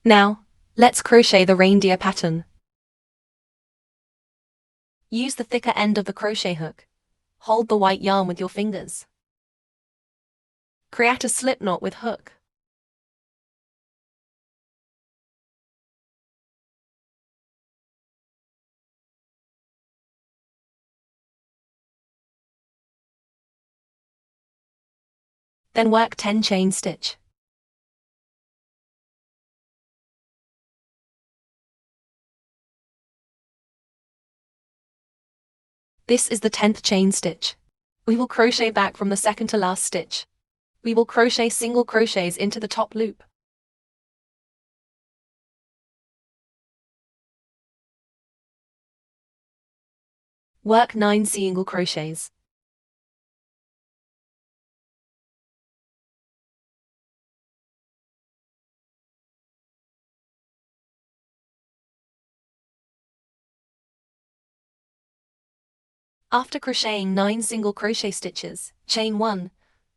Now, let's crochet the reindeer pattern. Use the thicker end of the crochet hook. Hold the white yarn with your fingers. Create a slip knot with hook. Then work 10 chain stitch. This is the 10th chain stitch. We will crochet back from the second to last stitch. We will crochet single crochets into the top loop. Work 9 single crochets. After crocheting 9 single crochet stitches, chain 1,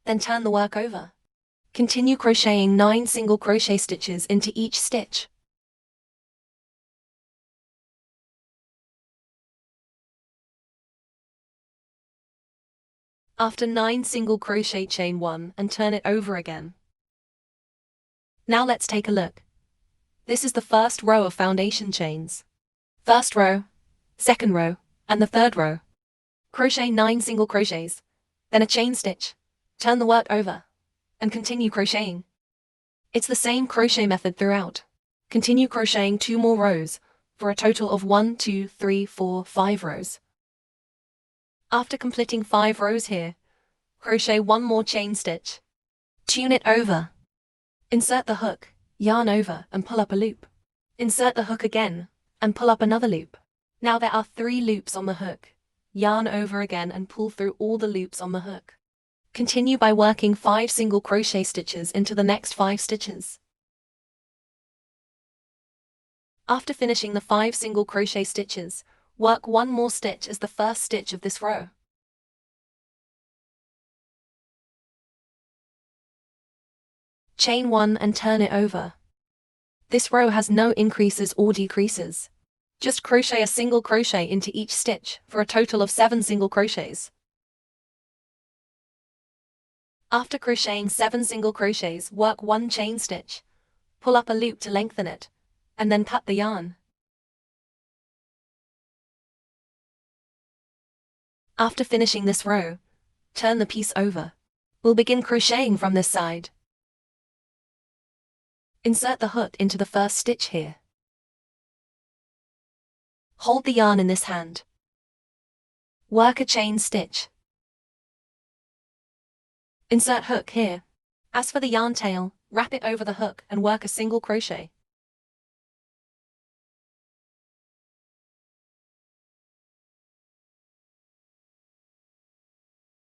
then turn the work over. Continue crocheting 9 single crochet stitches into each stitch. After 9 single crochet, chain 1 and turn it over again. Now let's take a look. This is the first row of foundation chains. First row, second row, and the third row. Crochet 9 single crochets, then a chain stitch, turn the work over, and continue crocheting. It's the same crochet method throughout. Continue crocheting 2 more rows, for a total of 1, 2, 3, 4, 5 rows. After completing 5 rows here, crochet 1 more chain stitch. Tune it over. Insert the hook, yarn over and pull up a loop. Insert the hook again, and pull up another loop. Now there are 3 loops on the hook. Yarn over again and pull through all the loops on the hook. Continue by working 5 single crochet stitches into the next 5 stitches. After finishing the 5 single crochet stitches, work 1 more stitch as the first stitch of this row. Chain 1 and turn it over. This row has no increases or decreases. Just crochet a single crochet into each stitch for a total of 7 single crochets. After crocheting 7 single crochets, work 1 chain stitch, pull up a loop to lengthen it, and then cut the yarn. After finishing this row, turn the piece over. We'll begin crocheting from this side. Insert the hook into the first stitch here. Hold the yarn in this hand. Work a chain stitch. Insert hook here. As for the yarn tail, wrap it over the hook and work a single crochet.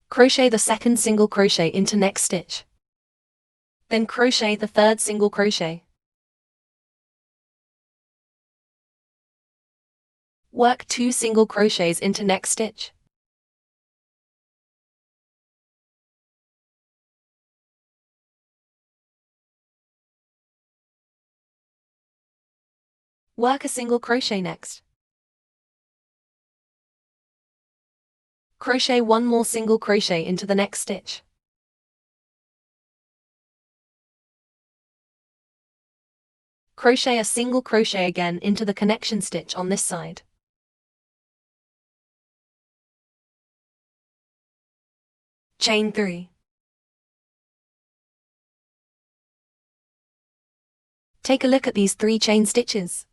Crochet the second single crochet into next stitch. Then crochet the third single crochet. Work 2 single crochets into next stitch. Work a single crochet next. Crochet 1 more single crochet into the next stitch. Crochet a single crochet again into the connection stitch on this side. Chain 3. Take a look at these 3 chain stitches.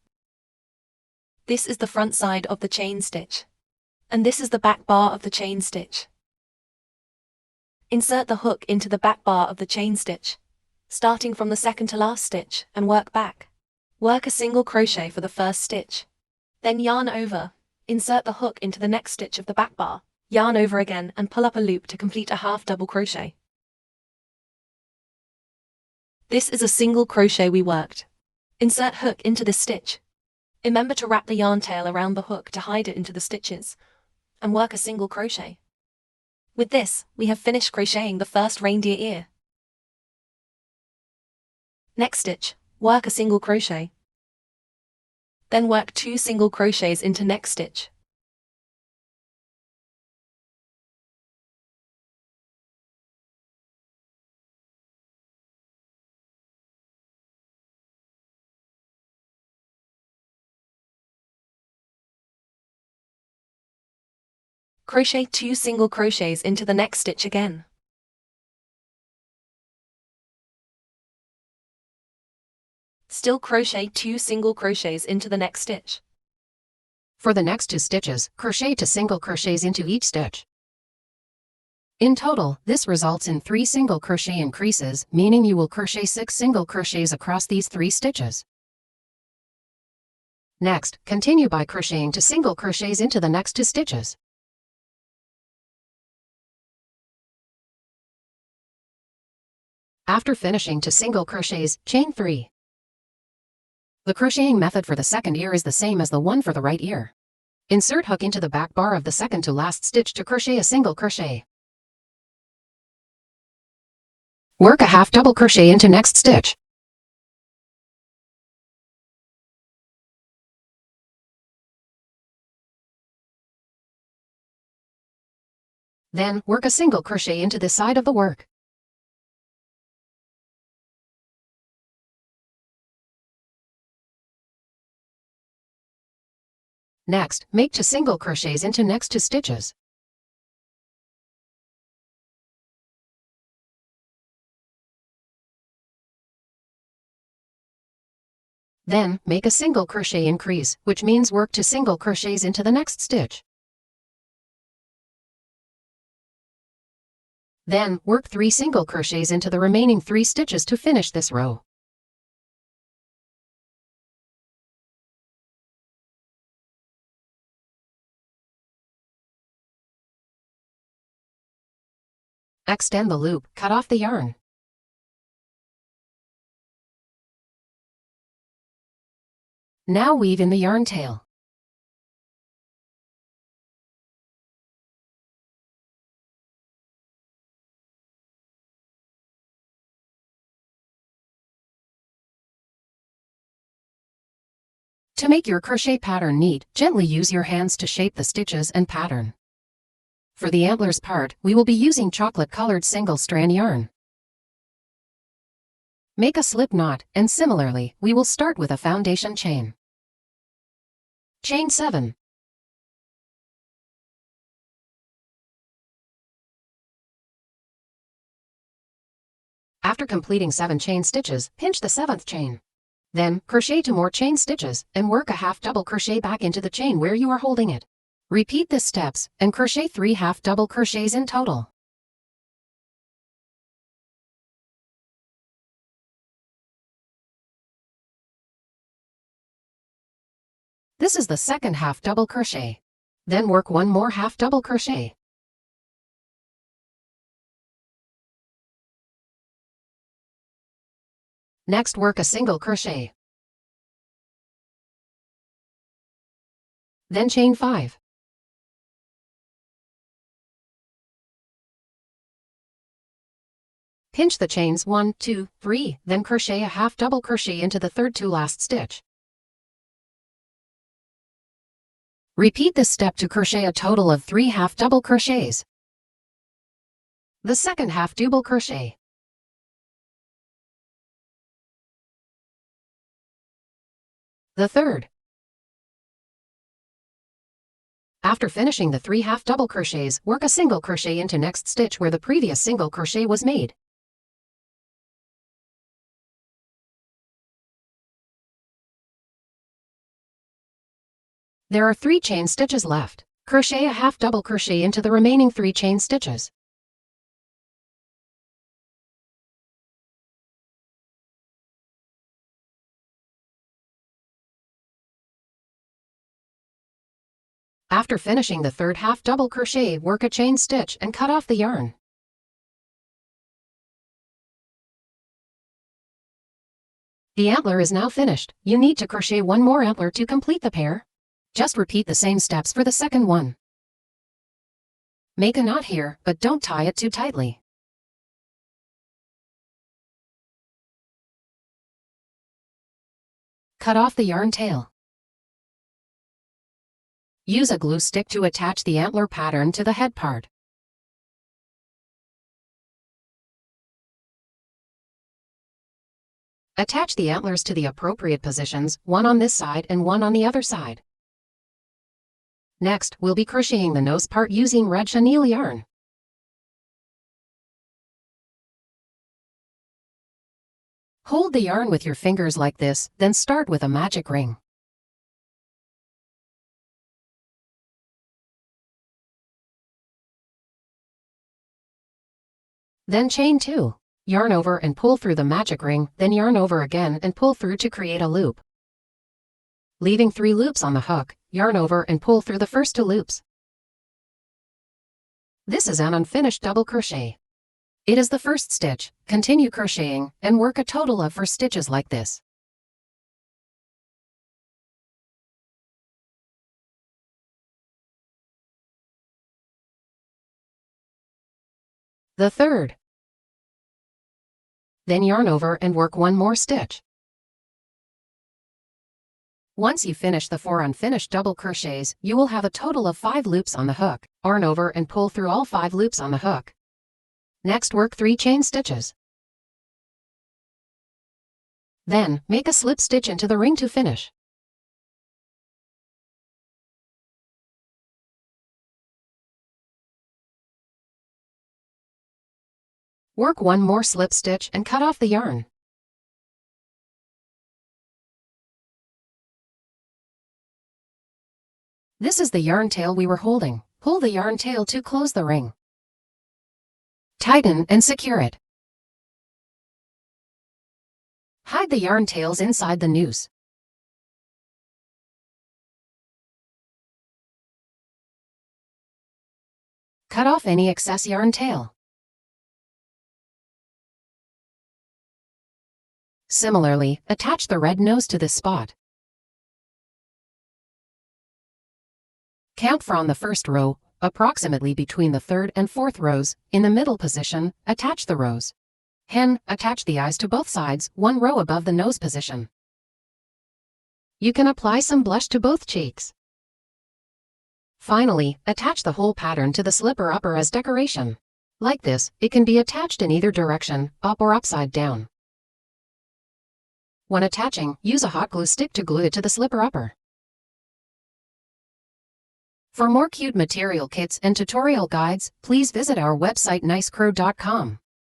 This is the front side of the chain stitch, and this is the back bar of the chain stitch. Insert the hook into the back bar of the chain stitch, starting from the second to last stitch, and work back. Work a single crochet for the first stitch. Then yarn over, insert the hook into the next stitch of the back bar, yarn over again and pull up a loop to complete a half double crochet. This is a single crochet we worked. Insert hook into this stitch. Remember to wrap the yarn tail around the hook to hide it into the stitches, and work a single crochet. With this, we have finished crocheting the first reindeer ear. Next stitch, Work a single crochet. Then work 2 single crochets into next stitch. Crochet 2 single crochets into the next stitch again. Still crochet 2 single crochets into the next stitch. For the next 2 stitches, crochet 2 single crochets into each stitch. In total, this results in 3 single crochet increases, meaning you will crochet 6 single crochets across these 3 stitches. Next, continue by crocheting 2 single crochets into the next 2 stitches. After finishing 2 single crochets, chain 3. The crocheting method for the second ear is the same as the one for the right ear. Insert hook into the back bar of the second to last stitch to crochet a single crochet. Work a half double crochet into next stitch. Then, work a single crochet into this side of the work. Next, make 2 single crochets into next 2 stitches. Then, make a single crochet increase, which means work 2 single crochets into the next stitch. Then, work 3 single crochets into the remaining 3 stitches to finish this row. Extend the loop, cut off the yarn. Now weave in the yarn tail. To make your crochet pattern neat, gently use your hands to shape the stitches and pattern. For the antlers part, we will be using chocolate-colored single-strand yarn. Make a slip knot, and similarly, we will start with a foundation chain. Chain 7. After completing 7 chain stitches, pinch the 7th chain. Then, crochet 2 more chain stitches, and work a half double crochet back into the chain where you are holding it. Repeat these steps, and crochet 3 half double crochets in total. This is the second half double crochet. Then work 1 more half double crochet. Next, work a single crochet. Then chain 5. Pinch the chains 1, 2, 3, then crochet a half double crochet into the third to last stitch. Repeat this step to crochet a total of 3 half double crochets. The second half double crochet. The third. After finishing the 3 half double crochets, work a single crochet into next stitch where the previous single crochet was made. There are 3 chain stitches left. Crochet a half double crochet into the remaining 3 chain stitches. After finishing the third half double crochet, work a chain stitch and cut off the yarn. The antler is now finished. You need to crochet 1 more antler to complete the pair. Just repeat the same steps for the second one. Make a knot here, but don't tie it too tightly. cut off the yarn tail. Use a glue stick to attach the antler pattern to the head part. Attach the antlers to the appropriate positions, one on this side and one on the other side. Next, we'll be crocheting the nose part using red chenille yarn. Hold the yarn with your fingers like this, then start with a magic ring. Then chain 2. Yarn over and pull through the magic ring, then yarn over again and pull through to create a loop. Leaving 3 loops on the hook, yarn over and pull through the first 2 loops. This is an unfinished double crochet. It is the first stitch. Continue crocheting and work a total of 4 stitches like this. The third. Then yarn over and work 1 more stitch. Once you finish the 4 unfinished double crochets, you will have a total of 5 loops on the hook. Yarn over and pull through all 5 loops on the hook. Next, work 3 chain stitches. Then, make a slip stitch into the ring to finish. Work 1 more slip stitch and cut off the yarn. This is the yarn tail we were holding. Pull the yarn tail to close the ring. Tighten and secure it. Hide the yarn tails inside the noose. Cut off any excess yarn tail. Similarly, attach the red nose to this spot. Count from the first row, approximately between the 3rd and 4th rows. In the middle position, attach the rows. Hen, attach the eyes to both sides, 1 row above the nose position. You can apply some blush to both cheeks. Finally, attach the whole pattern to the slipper upper as decoration. Like this, it can be attached in either direction, up or upside down. When attaching, use a hot glue stick to glue it to the slipper upper. For more cute material kits and tutorial guides, please visit our website nicecrow.com.